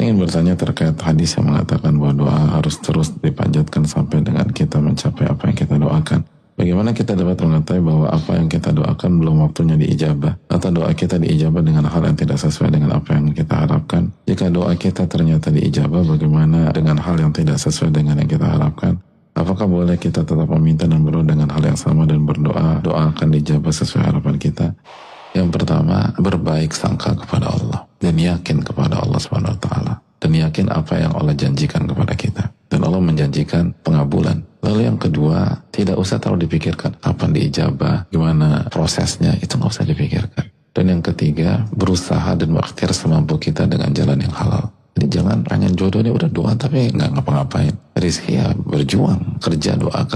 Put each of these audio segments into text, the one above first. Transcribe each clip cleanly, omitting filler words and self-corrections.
Saya ingin bertanya terkait hadis yang mengatakan bahwa doa harus terus dipanjatkan sampai dengan kita mencapai apa yang kita doakan. Bagaimana kita dapat mengetahui bahwa apa yang kita doakan belum waktunya diijabah, atau doa kita diijabah dengan hal yang tidak sesuai dengan apa yang kita harapkan? Jika doa kita ternyata diijabah, bagaimana dengan hal yang tidak sesuai dengan yang kita harapkan? Apakah boleh kita tetap meminta dan berdoa dengan hal yang sama dan berdoa, doa akan dijabah sesuai harapan kita? Yang pertama, berbaik sangka kepada Allah dan yakin kepada Allah Subhanahu wa taala, dan yakin apa yang Allah janjikan kepada kita, dan Allah menjanjikan pengabulan. Lalu yang kedua, tidak usah terlalu dipikirkan kapan diijabah, gimana prosesnya, itu nggak usah dipikirkan. Dan yang ketiga, berusaha dan berikhtiar semampu kita dengan jalan yang halal. Jadi jangan pengen jodoh ini udah doa tapi nggak ngapa-ngapain. Rizki ya berjuang, kerja doa.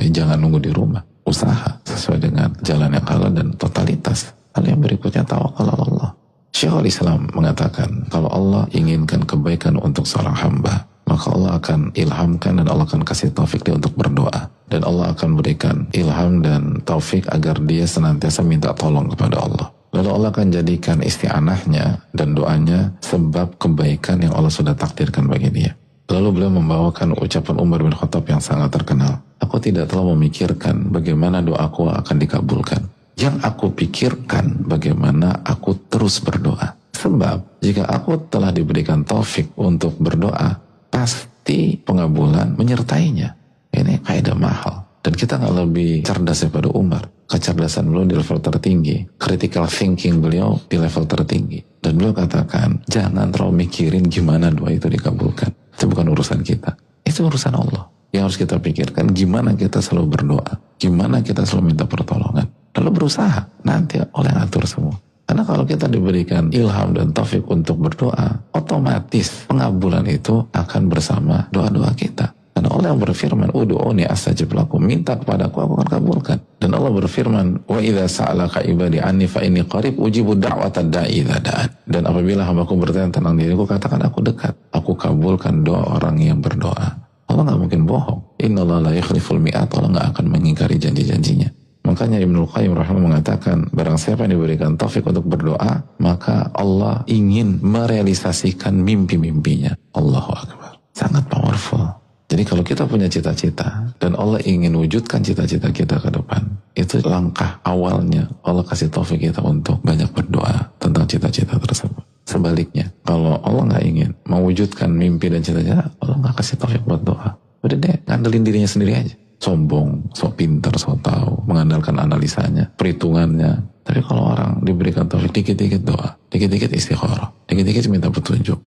Jangan nunggu di rumah. Usaha sesuai dengan jalan yang halal dan totalitas. Lalu yang berikutnya, tawakal Allah. Syekhul Islam mengatakan, kalau Allah inginkan kebaikan untuk seorang hamba, maka Allah akan ilhamkan dan Allah akan kasih taufik dia untuk berdoa. Dan Allah akan berikan ilham dan taufik agar dia senantiasa minta tolong kepada Allah. Lalu Allah akan jadikan isti'anahnya dan doanya sebab kebaikan yang Allah sudah takdirkan bagi dia. Lalu beliau membawakan ucapan Umar bin Khattab yang sangat terkenal. Aku tidak terlalu memikirkan bagaimana doaku akan dikabulkan. Yang aku pikirkan bagaimana aku terus berdoa. Sebab jika aku telah diberikan taufik untuk berdoa, pasti pengabulan menyertainya. Ini kaidah mahal. Dan kita nggak lebih cerdas daripada Umar. Kecerdasan beliau di level tertinggi. Critical thinking beliau di level tertinggi. Dan beliau katakan, jangan terlalu mikirin gimana doa itu dikabulkan. Itu bukan urusan kita. Itu urusan Allah. Yang harus kita pikirkan, gimana kita selalu berdoa. Gimana kita selalu minta pertolongan. Lalu berusaha. Nanti Allah yang atur semua. Karena kalau kita diberikan ilham dan taufik untuk berdoa, otomatis pengabulan itu akan bersama doa-doa kita. Karena Allah yang berfirman, ud'uni astajib lakum, minta kepadaku aku akan kabulkan. Dan Allah berfirman, wa idza sa'alaka ibadi anni fa inni qarib ujibu da'watad da'i idza da'an. Dan apabila hambaku bertanya tentang diriku, katakan aku dekat. Aku kabulkan doa orang yang berdoa. Allah nggak mungkin bohong. Innallaha la yukhliful mi'at. Allah nggak akan mengingkari janji-janjinya. Makanya Ibnul Qayyim rahimahullah mengatakan, barang siapa yang diberikan taufik untuk berdoa, maka Allah ingin merealisasikan mimpi-mimpinya. Allahu Akbar. Sangat powerful. Jadi kalau kita punya cita-cita dan Allah ingin wujudkan cita-cita kita ke depan, itu langkah awalnya Allah kasih taufik kita untuk banyak berdoa tentang cita-cita tersebut. Sebaliknya, kalau Allah nggak ingin mewujudkan mimpi dan cita-cita, Allah nggak kasih taufik buat doa. Udah deh, ngandelin dirinya sendiri aja. Sombong, sok pintar, sok tahu, mengandalkan analisanya, perhitungannya. Tapi kalau orang diberikan taufik, dikit-dikit doa, dikit-dikit istikharah, dikit-dikit minta petunjuk.